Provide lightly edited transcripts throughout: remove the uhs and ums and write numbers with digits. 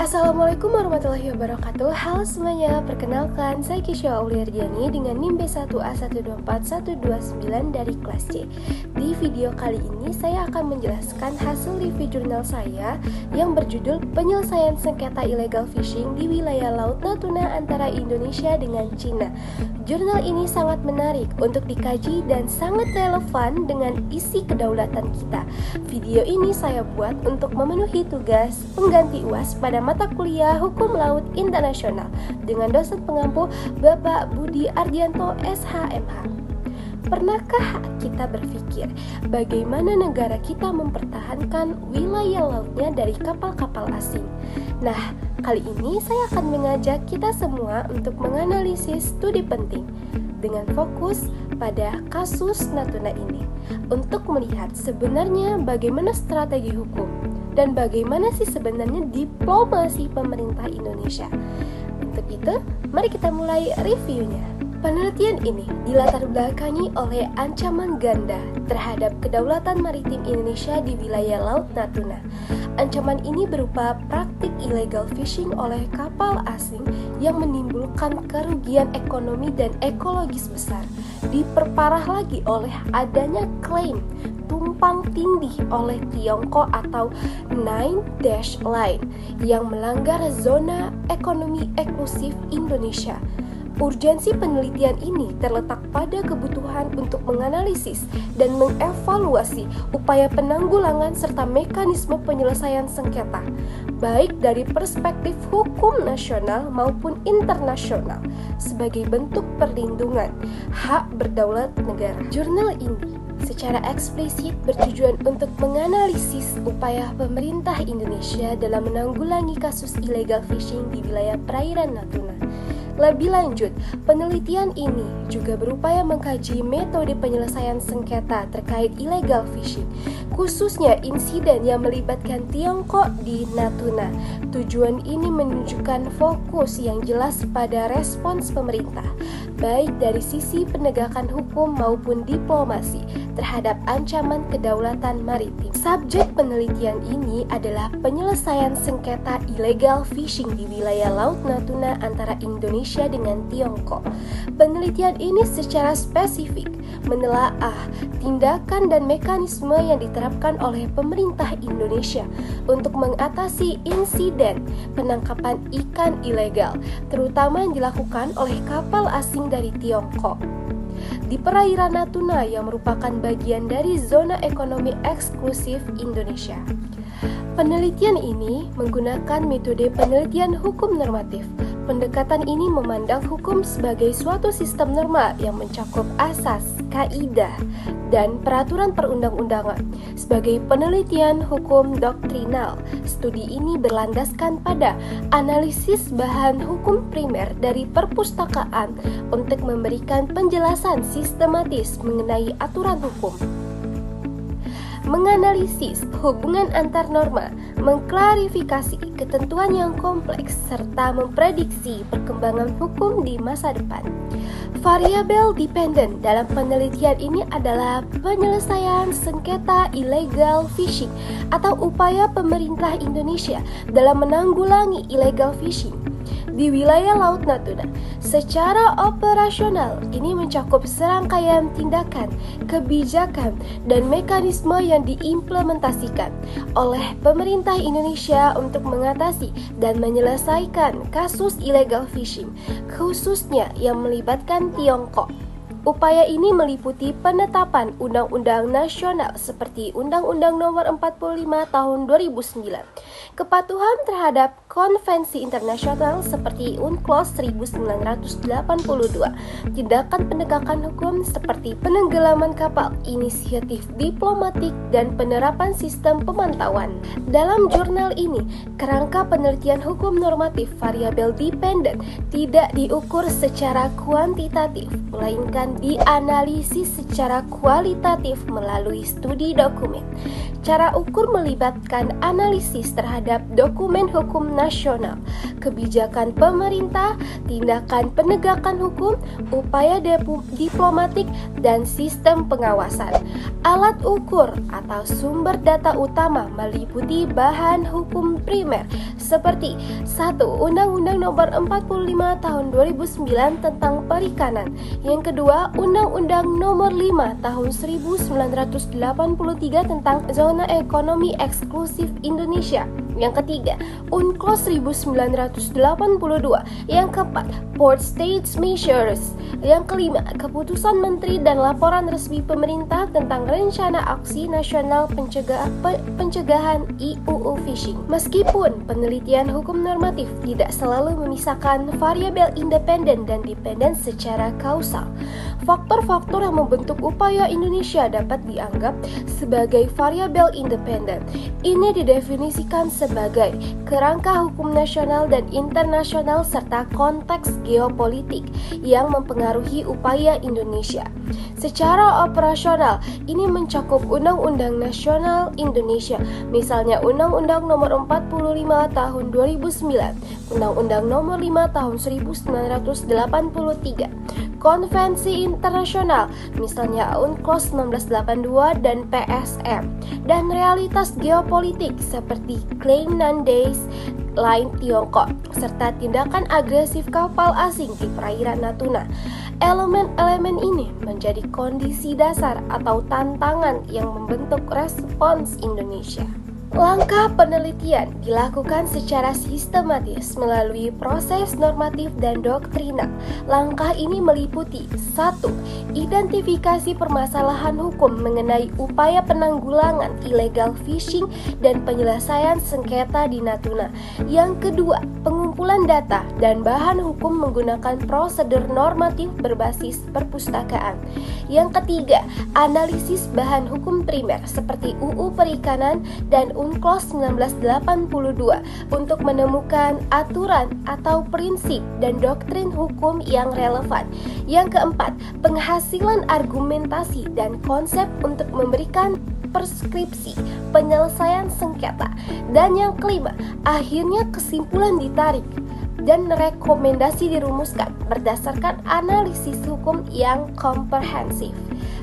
Assalamualaikum warahmatullahi wabarakatuh. Halo semuanya, perkenalkan saya Kisha Auliardiani dengan NIM B1A124129 dari kelas C. Di video kali ini saya akan menjelaskan hasil review jurnal saya yang berjudul Penyelesaian Sengketa Illegal Fishing di Wilayah Laut Natuna antara Indonesia dengan Cina. Jurnal ini sangat menarik untuk dikaji dan sangat relevan dengan isi kedaulatan kita. Video ini saya buat untuk memenuhi tugas pengganti UAS pada mata kuliah Hukum Laut Internasional dengan dosen pengampu Bapak Budi Ardianto SHMH. Pernahkah kita berpikir bagaimana negara kita mempertahankan wilayah lautnya dari kapal-kapal asing? Nah, kali ini saya akan mengajak kita semua untuk menganalisis studi penting dengan fokus pada kasus Natuna ini untuk melihat sebenarnya bagaimana strategi hukum dan bagaimana sih sebenarnya diplomasi pemerintah Indonesia. Untuk itu, mari kita mulai reviewnya. Penelitian ini dilatar belakangi oleh ancaman ganda terhadap kedaulatan maritim Indonesia di wilayah Laut Natuna. Ancaman ini berupa praktik illegal fishing oleh kapal asing yang menimbulkan kerugian ekonomi dan ekologis besar. Diperparah lagi oleh adanya klaim tumpang tindih oleh Tiongkok atau Nine Dash Line yang melanggar zona ekonomi eksklusif Indonesia. Urgensi penelitian ini terletak pada kebutuhan untuk menganalisis dan mengevaluasi upaya penanggulangan serta mekanisme penyelesaian sengketa, baik dari perspektif hukum nasional maupun internasional, sebagai bentuk perlindungan hak berdaulat negara. Jurnal ini secara eksplisit bertujuan untuk menganalisis upaya pemerintah Indonesia dalam menanggulangi kasus illegal fishing di wilayah perairan Natuna. Lebih lanjut, penelitian ini juga berupaya mengkaji metode penyelesaian sengketa terkait illegal fishing, khususnya insiden yang melibatkan Tiongkok di Natuna. Tujuan ini menunjukkan fokus yang jelas pada respons pemerintah, baik dari sisi penegakan hukum maupun diplomasi terhadap ancaman kedaulatan maritim. Subjek penelitian ini adalah penyelesaian sengketa illegal fishing di wilayah Laut Natuna antara Indonesia dengan Tiongkok. Penelitian ini secara spesifik menelaah tindakan dan mekanisme yang diterapkan oleh pemerintah Indonesia untuk mengatasi insiden penangkapan ikan ilegal, terutama yang dilakukan oleh kapal asing dari Tiongkok di perairan Natuna yang merupakan bagian dari zona ekonomi eksklusif Indonesia. Penelitian ini menggunakan metode penelitian hukum normatif. Pendekatan ini memandang hukum sebagai suatu sistem norma yang mencakup asas, kaidah, dan peraturan perundang-undangan. Sebagai penelitian hukum doktrinal, studi ini berlandaskan pada analisis bahan hukum primer dari perpustakaan untuk memberikan penjelasan sistematis mengenai aturan hukum, menganalisis hubungan antar norma, mengklarifikasi ketentuan yang kompleks, serta memprediksi perkembangan hukum di masa depan. Variabel dependen dalam penelitian ini adalah penyelesaian sengketa illegal fishing atau upaya pemerintah Indonesia dalam menanggulangi illegal fishing di wilayah Laut Natuna. Secara operasional, ini mencakup serangkaian tindakan, kebijakan, dan mekanisme yang diimplementasikan oleh pemerintah Indonesia untuk mengatasi dan menyelesaikan kasus illegal fishing, khususnya yang melibatkan Tiongkok. Upaya ini meliputi penetapan undang-undang nasional seperti Undang-Undang Nomor 45 Tahun 2009, kepatuhan terhadap konvensi internasional seperti UNCLOS 1982, tindakan penegakan hukum seperti penenggelaman kapal, inisiatif diplomatik, dan penerapan sistem pemantauan. Dalam jurnal ini, kerangka penelitian hukum normatif variabel dependen tidak diukur secara kuantitatif, melainkan dianalisis secara kualitatif melalui studi dokumen. Cara ukur melibatkan analisis terhadap dokumen hukum nasional, kebijakan pemerintah, tindakan penegakan hukum, upaya diplomatik, dan sistem pengawasan. Alat ukur atau sumber data utama meliputi bahan hukum primer seperti 1. Undang-Undang Nomor 45 Tahun 2009 tentang Perikanan. Yang kedua, Undang-Undang Nomor 5 Tahun 1983 tentang Zona Ekonomi Eksklusif Indonesia. Yang ketiga, UNCLOS 1982. Yang keempat, Port States Measures. Yang kelima, Keputusan Menteri dan Laporan Resmi Pemerintah tentang Rencana Aksi Nasional Pencegahan IUU Fishing. Meskipun penelitian hukum normatif tidak selalu memisahkan variabel independen dan dependen secara kausal, faktor-faktor yang membentuk upaya Indonesia dapat dianggap sebagai variabel independen. Ini didefinisikan sebagai kerangka hukum nasional dan internasional serta konteks geopolitik yang mempengaruhi upaya Indonesia. Secara operasional, ini mencakup Undang-Undang Nasional Indonesia, misalnya Undang-Undang Nomor 45 Tahun 2009, Undang-Undang Nomor 5 Tahun 1983, konvensi internasional, misalnya UNCLOS 1982 dan PSM, dan realitas geopolitik seperti Claim Nandes, lain Tiongkok, serta tindakan agresif kapal asing di perairan Natuna. Elemen-elemen ini menjadi kondisi dasar atau tantangan yang membentuk respons Indonesia. Langkah penelitian dilakukan secara sistematis melalui proses normatif dan doktrinal. Langkah ini meliputi 1. Identifikasi permasalahan hukum mengenai upaya penanggulangan illegal fishing dan penyelesaian sengketa di Natuna. Yang kedua, pengumpulan data dan bahan hukum menggunakan prosedur normatif berbasis perpustakaan. Yang ketiga, analisis bahan hukum primer seperti UU Perikanan dan UNCLOS 1982 untuk menemukan aturan atau prinsip dan doktrin hukum yang relevan. Yang keempat, penghasilan argumentasi dan konsep untuk memberikan preskripsi penyelesaian sengketa. Dan yang kelima, akhirnya kesimpulan ditarik dan rekomendasi dirumuskan berdasarkan analisis hukum yang komprehensif.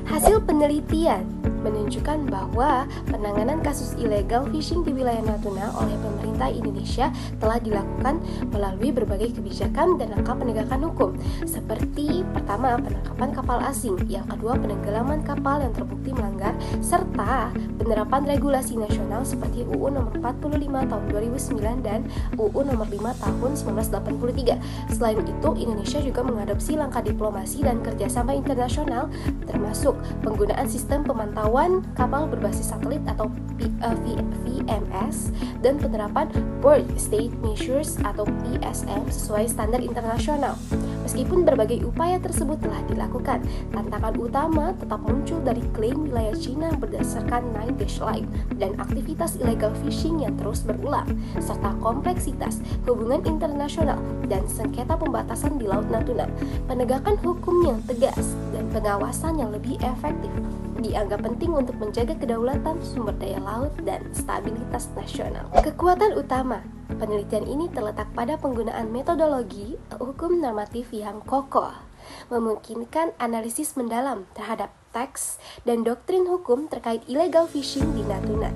Hasil penelitian menunjukkan bahwa penanganan kasus illegal fishing di wilayah Natuna oleh pemerintah Indonesia telah dilakukan melalui berbagai kebijakan dan langkah penegakan hukum, seperti pertama, penangkapan kapal asing, yang kedua, penenggelaman kapal yang terbukti melanggar, serta penerapan regulasi nasional seperti UU Nomor 45 Tahun 2009 dan UU Nomor 5 Tahun 1983. Selain itu, Indonesia juga mengadopsi langkah diplomasi dan kerjasama internasional, termasuk penggunaan sistem pemantauan kapal berbasis satelit atau VMS dan penerapan Port State Measures atau PSM sesuai standar internasional. Meskipun berbagai upaya tersebut telah dilakukan, tantangan utama tetap muncul dari klaim wilayah Cina berdasarkan Nine Dash Line dan aktivitas illegal fishing yang terus berulang, serta kompleksitas hubungan internasional dan sengketa pembatasan di Laut Natuna. Penegakan hukum yang tegas dan pengawasan yang lebih efektif dianggap penting untuk menjaga kedaulatan sumber daya laut dan stabilitas nasional. Kekuatan utama penelitian ini terletak pada penggunaan metodologi hukum normatif yang kokoh, memungkinkan analisis mendalam terhadap teks dan doktrin hukum terkait illegal fishing di Natuna.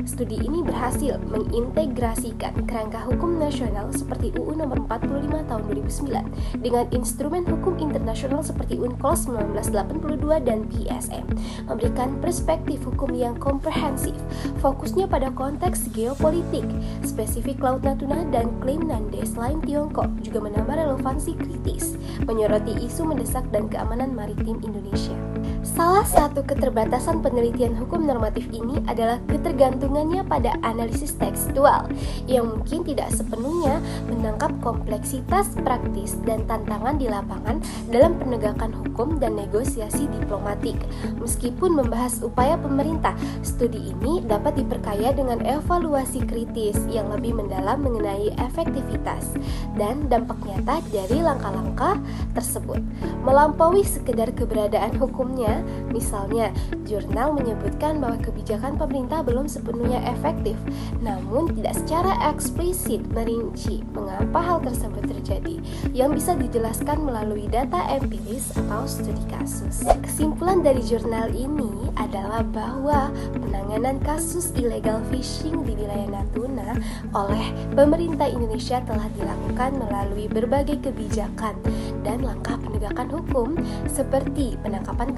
Studi ini berhasil mengintegrasikan kerangka hukum nasional seperti UU Nomor 45 Tahun 2009 dengan instrumen hukum internasional seperti UNCLOS 1982 dan PSM, memberikan perspektif hukum yang komprehensif. Fokusnya pada konteks geopolitik, spesifik Laut Natuna dan klaim Nandes lain Tiongkok juga menambah relevansi kritis, menyoroti isu mendesak dan keamanan maritim Indonesia. Salah satu keterbatasan penelitian hukum normatif ini adalah ketergantungannya pada analisis tekstual yang mungkin tidak sepenuhnya menangkap kompleksitas praktis dan tantangan di lapangan dalam penegakan hukum dan negosiasi diplomatik. Meskipun membahas upaya pemerintah, studi ini dapat diperkaya dengan evaluasi kritis yang lebih mendalam mengenai efektivitas dan dampak nyata dari langkah-langkah tersebut. Melampaui sekedar keberadaan hukumnya, lainnya. Misalnya, jurnal menyebutkan bahwa kebijakan pemerintah belum sepenuhnya efektif, namun tidak secara eksplisit merinci mengapa hal tersebut terjadi, yang bisa dijelaskan melalui data empiris atau studi kasus. Kesimpulan dari jurnal ini adalah bahwa penanganan kasus illegal fishing di wilayah Natuna oleh pemerintah Indonesia telah dilakukan melalui berbagai kebijakan dan langkah penegakan hukum seperti penangkapan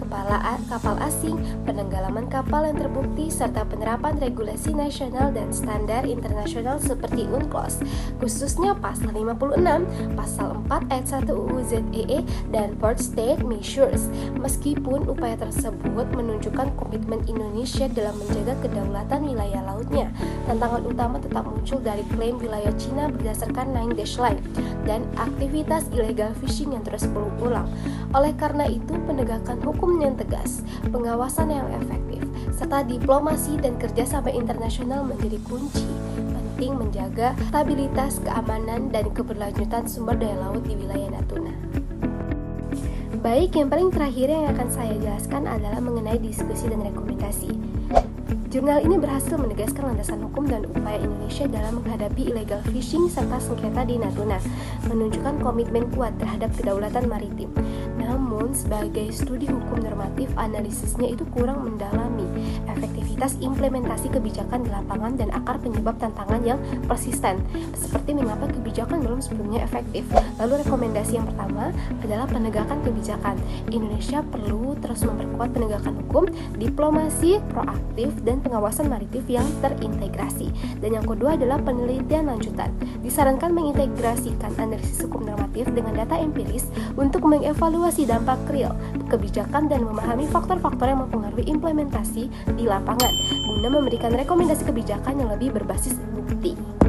kapal asing, penenggelaman kapal yang terbukti, serta penerapan regulasi nasional dan standar internasional seperti UNCLOS, khususnya pasal 56, pasal 4 ayat 1 UU ZEE dan Port State Measures. Meskipun upaya tersebut menunjukkan komitmen Indonesia dalam menjaga kedaulatan wilayah lautnya, tantangan utama tetap muncul dari klaim wilayah Cina berdasarkan Nine Dash Line dan aktivitas illegal fishing yang terus berulang. Oleh karena itu, penegakan hukum yang tegas, pengawasan yang efektif, serta diplomasi dan kerjasama internasional menjadi kunci penting menjaga stabilitas, keamanan, dan keberlanjutan sumber daya laut di wilayah Natuna. Baik, yang paling terakhir yang akan saya jelaskan adalah mengenai diskusi dan rekomendasi. Jurnal ini berhasil menegaskan landasan hukum dan upaya Indonesia dalam menghadapi illegal fishing serta sengketa di Natuna, menunjukkan komitmen kuat terhadap kedaulatan maritim. Namun, sebagai studi hukum normatif, analisisnya itu kurang mendalami efektivitas implementasi kebijakan di lapangan dan akar penyebab tantangan yang persisten, seperti mengapa kebijakan belum sepenuhnya efektif. Lalu rekomendasi yang pertama adalah penegakan kebijakan. Indonesia perlu terus memperkuat penegakan hukum, diplomasi proaktif, dan pengawasan maritim yang terintegrasi. Dan yang kedua adalah penelitian lanjutan. Disarankan mengintegrasikan analisis hukum normatif dengan data empiris untuk mengevaluasi dampak real kebijakan dan memahami faktor-faktor yang mempengaruhi implementasi di lapangan guna memberikan rekomendasi kebijakan yang lebih berbasis bukti.